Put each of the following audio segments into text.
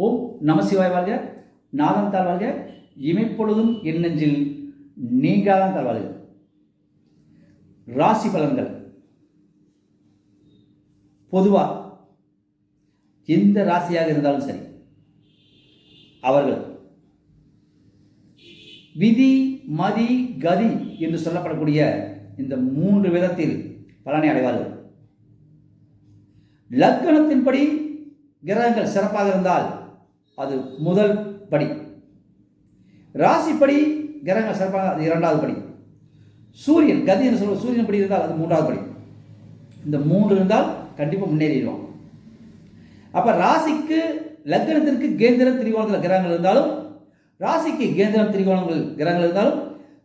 ஓம் நமசிவாய் வாழ்க, நாதன் தாழ் வாழ்க, இமைப்பொழுதும் என் நெஞ்சில் நீங்காதான் தாழ் வாழ்க. ராசி பலன்கள் பொதுவாக எந்த ராசியாக இருந்தாலும் சரி, அவர்கள் விதி மதி கதி என்று சொல்லப்படக்கூடிய இந்த 3 விதத்தில் பலனை அடைவார்கள். லக்னத்தின்படி கிரகங்கள் சிறப்பாக இருந்தால் அது முதல் படி, ராசிப்படி கிரகங்கள் சிறப்பாக அது 2வது படி, சூரியன் கதி என்று சொல்வது சூரியன் படி இருந்தால் அது 3வது படி. இந்த 3 இருந்தால் கண்டிப்பாக முன்னேறிடுவோம். அப்போ ராசிக்கு லக்னத்திற்கு கேந்திரம் திரிகோணத்தில் கிரகங்கள் இருந்தாலும், ராசிக்கு கேந்திரம் திரிகோணங்கள் கிரகங்கள் இருந்தாலும்,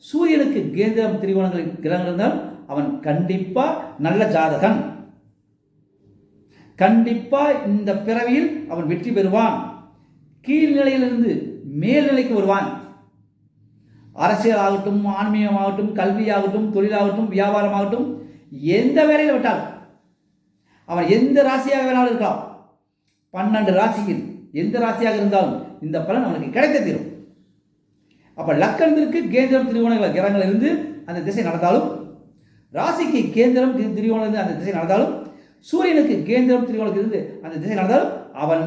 சூரியனுக்கு கேந்திரம் திரிகோணங்கள் கிரகங்கள் இருந்தாலும் அவன் கண்டிப்பா நல்ல ஜாதகன். கண்டிப்பா இந்த பிறவியில் அவன் வெற்றி பெறுவான். கீழ்நிலையிலிருந்து மேல்நிலைக்கு வருவான். அரசியல் ஆகட்டும், ஆன்மீகமாகட்டும், கல்வியாகட்டும், தொழிலாகட்டும், வியாபாரமாகட்டும், எந்த வேலையில் விட்டாலும் அவன் எந்த ராசியாக வேணாலும் இருக்கலாம். 12 ராசியில் எந்த ராசியாக இருந்தாலும் இந்த பலன் அவனுக்கு கிடைக்க தீரும். அப்ப லக்கணத்திற்கு கேந்திரம் திரிகோணங்கள் கிரகங்கள் இருந்து அந்த திசை நடந்தாலும், ராசிக்கு கேந்திரம் திரிகோணம் இருந்து அந்த திசை நடந்தாலும், சூரியனுக்கு கேந்திரம் திரிகோணத்தில் இருந்து அந்த திசை நடந்தாலும் அவன்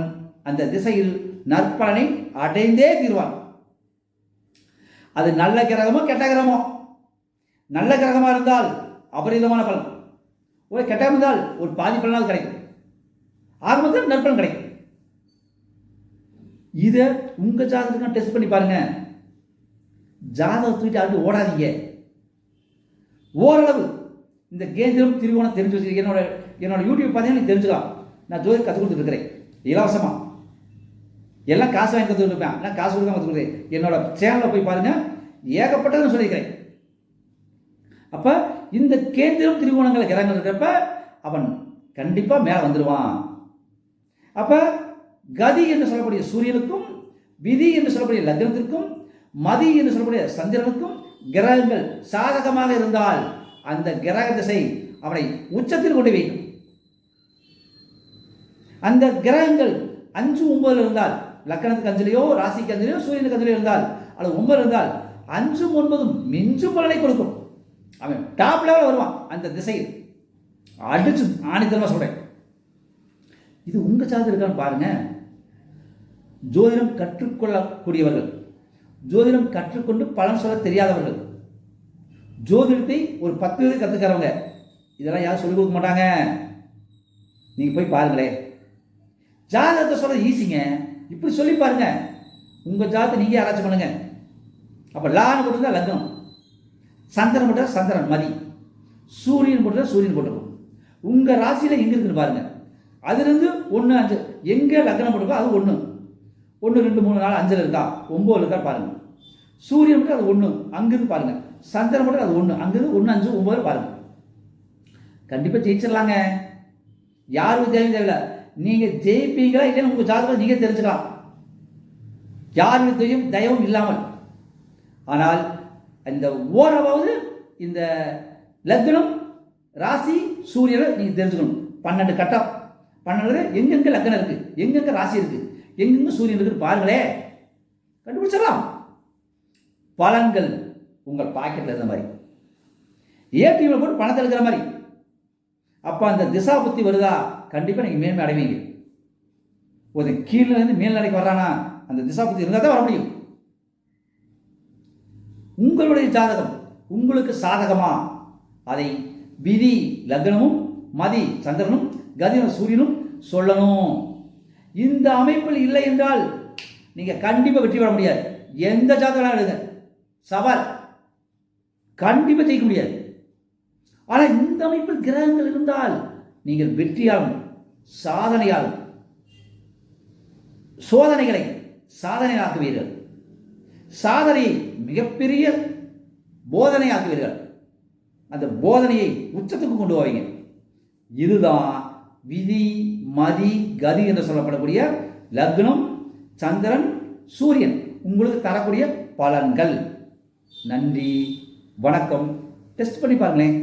அந்த திசையில் நற்பலனை அடைந்தே தீர்வான். அது நல்ல கிரகமோ கெட்ட கிரகமோ. நல்ல கிரகமாக இருந்தால் அபரிதமான பலன், ஒரு கெட்ட இருந்தால் ஒரு பாதி பலனாக கிடைக்கும், ஆரம்பத்தில் நற்பலன் கிடைக்கும். இதை உங்க ஜாதகத்துக்கு டெஸ்ட் பண்ணி பாருங்க. ஜாதகத்தை விட்டு ஓடாதீங்க. ஓரளவு இந்த கேந்திரம் திரிகோணம் தெரிஞ்சு வச்சு என்னோட யூடியூப் பார்த்தீங்கன்னா நீ தெரிஞ்சுக்கலாம். நான் ஜோதிடம் கற்றுக் கொடுத்துட்டு இருக்கிறேன் இலவசமாக. எல்லாம் காசு வாங்கி கற்றுக்கிட்டு இருப்பேன், எல்லாம் காசு கொடுத்து கற்றுக் கொடுக்குறேன். என்னோட சேனலில் போய் பாருங்க, ஏகப்பட்டதுன்னு சொல்லியிருக்கிறேன். அப்போ இந்த கேந்திரம் திரிகோணங்கள் கிரகங்கள் இருக்கிறப்ப அவன் கண்டிப்பாக மேலே வந்துடுவான். அப்போ கதி என்று சொல்லக்கூடிய சூரியனுக்கும், விதி என்று சொல்லக்கூடிய லக்னத்திற்கும், மதி என்று சொல்லக்கூடிய சந்திரனுக்கும் கிரகங்கள் சாதகமாக இருந்தால் அந்த கிரக திசை அவனை உச்சத்தில் கொண்டு வைக்கும். அந்த கிரகங்கள் 5, 9 இருந்தால், லக்கணத்துக்கு 5லையோ ராசிக்கு 5லையோ சூரியனுக்கு 5லையோ இருந்தால், அல்லது 9 இருந்தால் 5, 9 மிஞ்சும் பலனை கொடுக்கும். அவன் டாப் லெவலில் வருவான் அந்த திசையில். அடிச்சு ஆணித்தரமா சொல்றேன். இது உங்க சார்ந்து இருக்கான்னு பாருங்க. ஜோதிடம் கற்றுக்கொள்ளக்கூடியவர்கள், ஜோதிடம் கற்றுக்கொண்டு பலன் சொல்ல தெரியாதவர்கள், ஜோதிடத்தை ஒரு 10 பேர் கற்றுக்கிறவங்க, இதெல்லாம் யாரும் சொல்லிக் கொடுக்க மாட்டாங்க. நீங்க போய் பாருங்களேன். ஜாதகத்தை சொல்ல ஈஸிங்க. இப்படி சொல்லி பாருங்க. உங்க ஜாதகத்தை நீங்க ஆராய்ச்சி பண்ணுங்க. அப்ப லான்னு போட்டுருந்தா லக்னம், சந்திரன் போட்டா சந்திரன் மதி, சூரியன் போட்டா சூரியன் போட்டுருக்கும். உங்க ராசியில எங்க இருக்குன்னு பாருங்க. அதுல இருந்து 1, 5 எங்க லக்னம் போட்டுருக்கோ அது 1, 1, 2, 3, 4, 5 இருக்கா, 9 இருக்கா பாருங்க. சூரியன் மட்டும் அது 1 அங்கிருந்து பாருங்க. சந்திரன் மட்டும் அது 1 அங்கிருந்து 1, 5, 9 பாருங்க. கண்டிப்பா ஜெயிச்சிடலாங்க. யாரும் தேவையில்லை. நீங்க ஜெயிப்பீங்களா இல்லைன்னு உங்க ஜாதகம் நீங்க தெரிஞ்சுக்கலாம், யாருடைய தயவும் இல்லாமல். ஆனால் இந்த ஓரளவாவது இந்த லக்னம் ராசி சூரியனை நீங்க தெரிஞ்சுக்கணும். 12 கட்டம், 12 எங்கெங்க லக்னம் இருக்கு, எங்கெங்க ராசி இருக்கு, எங்கெங்க சூரியன் இருக்கு பாருங்களே, கண்டுபிடிச்சிடலாம். பலன்கள் உங்கள் பாக்கெட்ல இருந்த மாதிரி, ஏடிஎம்ல போட்டு பணத்தை இருக்கிற மாதிரி. அப்ப அந்த திசா புத்தி வருதா, கண்டிப்பா நீங்க மேன்மை அடைவீங்க. ஒரு கீழே இருந்து மேல்நிலைக்கு வர்றானா, அந்த திசா புத்தி இருந்தால் தான் வர முடியும். உங்களுடைய ஜாதகம் உங்களுக்கு சாதகமா, அதை விதி லக்னமும், மதி சந்திரனும், கதியும் சூரியனும் சொல்லணும். இந்த அமைப்பில் இல்லை என்றால் நீங்க கண்டிப்பா வெற்றி பெற முடியாது. எந்த ஜாதகம் எடுங்க, சவால், கண்டிப்பா ஜெயிக்க முடியாது. ஆனால் இந்த அமைப்பில் கிரகங்கள் இருந்தால் நீங்கள் வெற்றியாலும் சாதனையாலும் சோதனைகளை சாதனையாக்குவீர்கள். சாதனையை மிகப்பெரிய போதனையாக்குவீர்கள். அந்த போதனையை உச்சத்துக்கு கொண்டு போவீங்க. இதுதான் விதி மதி கதி என்று சொல்லப்படக்கூடிய லக்னம், சந்திரன், சூரியன் உங்களுக்கு தரக்கூடிய பலன்கள். நன்றி, வணக்கம். டெஸ்ட் பண்ணி பாருங்களேன்.